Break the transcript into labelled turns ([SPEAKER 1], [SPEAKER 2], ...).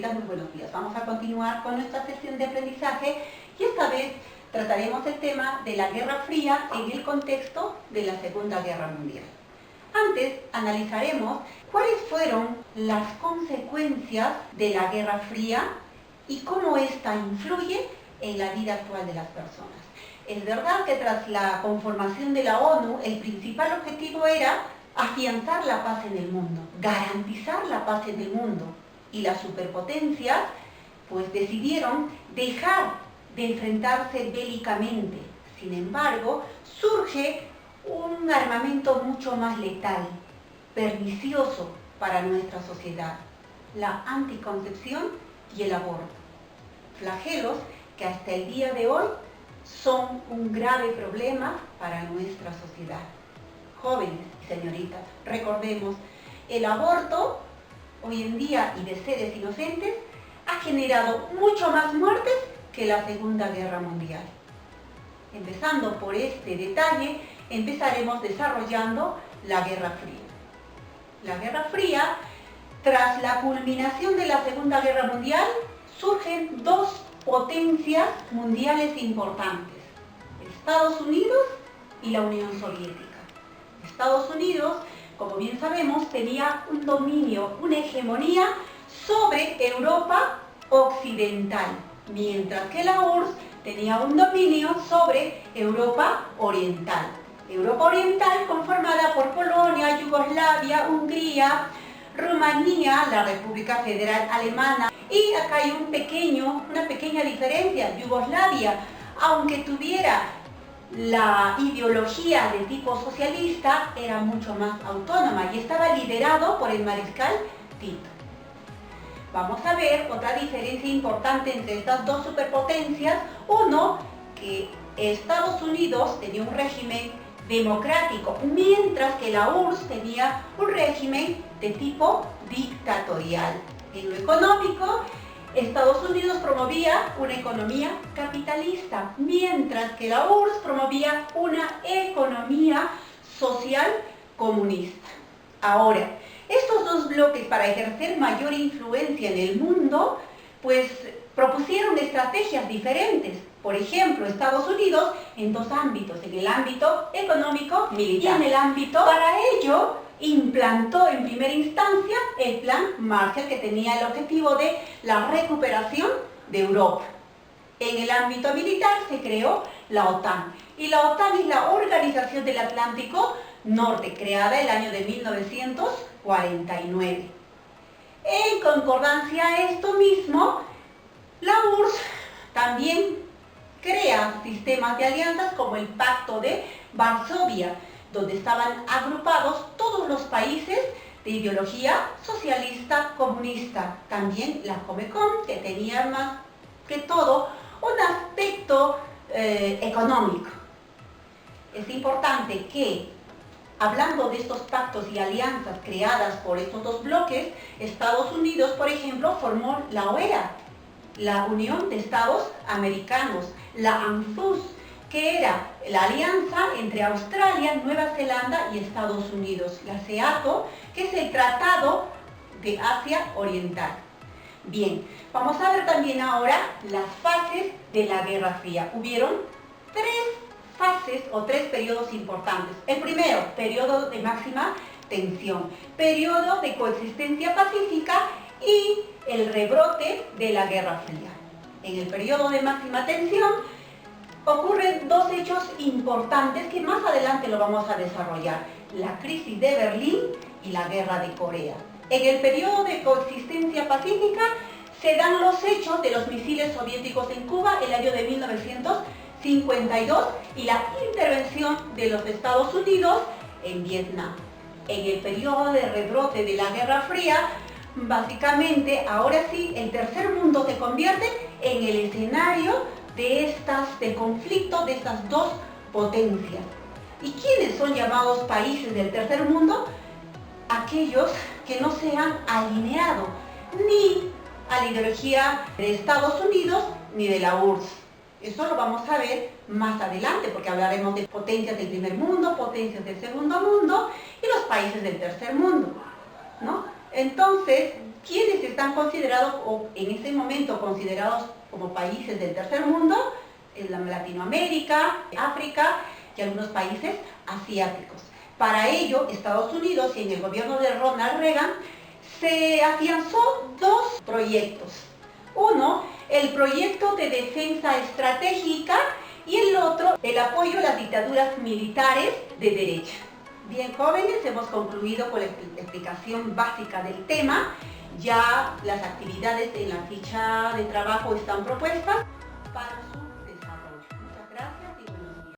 [SPEAKER 1] señoritas, muy buenos días. Vamos a continuar con nuestra sesión de aprendizaje y esta vez trataremos el tema de la Guerra Fría en el contexto de la Segunda Guerra Mundial. Antes analizaremos cuáles fueron las consecuencias de la Guerra Fría y cómo ésta influye en la vida actual de las personas. Es verdad que tras la conformación de la ONU, el principal objetivo era afianzar la paz en el mundo, garantizar la paz en el mundo. Y las superpotencias pues decidieron dejar de enfrentarse bélicamente. Sin embargo, surge un armamento mucho más letal, pernicioso para nuestra sociedad: la anticoncepción y el aborto. Flagelos que hasta el día de hoy son un grave problema para nuestra sociedad. Jóvenes y señoritas, recordemos, el aborto hoy en día y de seres inocentes ha generado mucho más muertes que la Segunda Guerra Mundial. Empezando por este detalle, empezaremos desarrollando la Guerra Fría. La Guerra Fría, tras la culminación de la Segunda Guerra Mundial, surgen dos potencias mundiales importantes: Estados Unidos y la Unión Soviética. Estados Unidos, como bien sabemos, tenía un dominio, una hegemonía sobre Europa occidental, mientras que la URSS tenía un dominio sobre Europa oriental. Europa oriental conformada por Polonia, Yugoslavia, Hungría, Rumanía, la República Federal Alemana. Y acá hay una pequeña diferencia. Yugoslavia, aunque tuviera la ideología de tipo socialista, era mucho más autónoma y estaba liderado por el mariscal Tito. Vamos a ver otra diferencia importante entre estas dos superpotencias. Uno, que Estados Unidos tenía un régimen democrático, mientras que la URSS tenía un régimen de tipo dictatorial. En lo económico, Estados Unidos promovía una economía capitalista, mientras que la URSS promovía una economía social comunista. Ahora, estos dos bloques, para ejercer mayor influencia en el mundo, pues propusieron estrategias diferentes. Por ejemplo, Estados Unidos en dos ámbitos: en el ámbito económico militar, y en el ámbito, para ello, implantó en primera instancia el Plan Marshall, que tenía el objetivo de la recuperación de Europa. En el ámbito militar se creó la OTAN, y la OTAN es la Organización del Atlántico Norte, creada el año de 1949. En concordancia a esto mismo, la URSS también crea sistemas de alianzas como el Pacto de Varsovia, donde estaban agrupados todos los países de ideología socialista comunista. También la Comecon, que tenía más que todo un aspecto económico. Es importante que, hablando de estos pactos y alianzas creadas por estos dos bloques, Estados Unidos, por ejemplo, formó la OEA, la Unión de Estados Americanos, la ANZUS, que era la alianza entre Australia, Nueva Zelanda y Estados Unidos, la SEATO, que es el Tratado de Asia Oriental. Bien, vamos a ver también ahora las fases de la Guerra Fría. Hubieron tres fases o tres periodos importantes. El primero, periodo de máxima tensión, periodo de coexistencia pacífica y el rebrote de la Guerra Fría. En el periodo de máxima tensión ocurren dos hechos importantes que más adelante lo vamos a desarrollar: la crisis de Berlín y la guerra de Corea. En el periodo de coexistencia pacífica se dan los hechos de los misiles soviéticos en Cuba el año de 1952 y la intervención de los Estados Unidos en Vietnam. En el periodo de rebrote de la Guerra Fría, básicamente, ahora sí, el tercer mundo se convierte en el escenario del conflicto de estas dos potencias. ¿Y quiénes son llamados países del tercer mundo? Aquellos que no se han alineado ni a la ideología de Estados Unidos ni de la URSS. Eso lo vamos a ver más adelante, porque hablaremos de potencias del primer mundo, potencias del segundo mundo y los países del tercer mundo, ¿no? Entonces, ¿quiénes están considerados o en ese momento considerados como países del tercer mundo? Latinoamérica, África y algunos países asiáticos. Para ello, Estados Unidos y en el gobierno de Ronald Reagan se afianzó dos proyectos. Uno, el proyecto de defensa estratégica y el otro, el apoyo a las dictaduras militares de derecha. Bien, jóvenes, hemos concluido con la explicación básica del tema. Ya las actividades en la ficha de trabajo están propuestas para su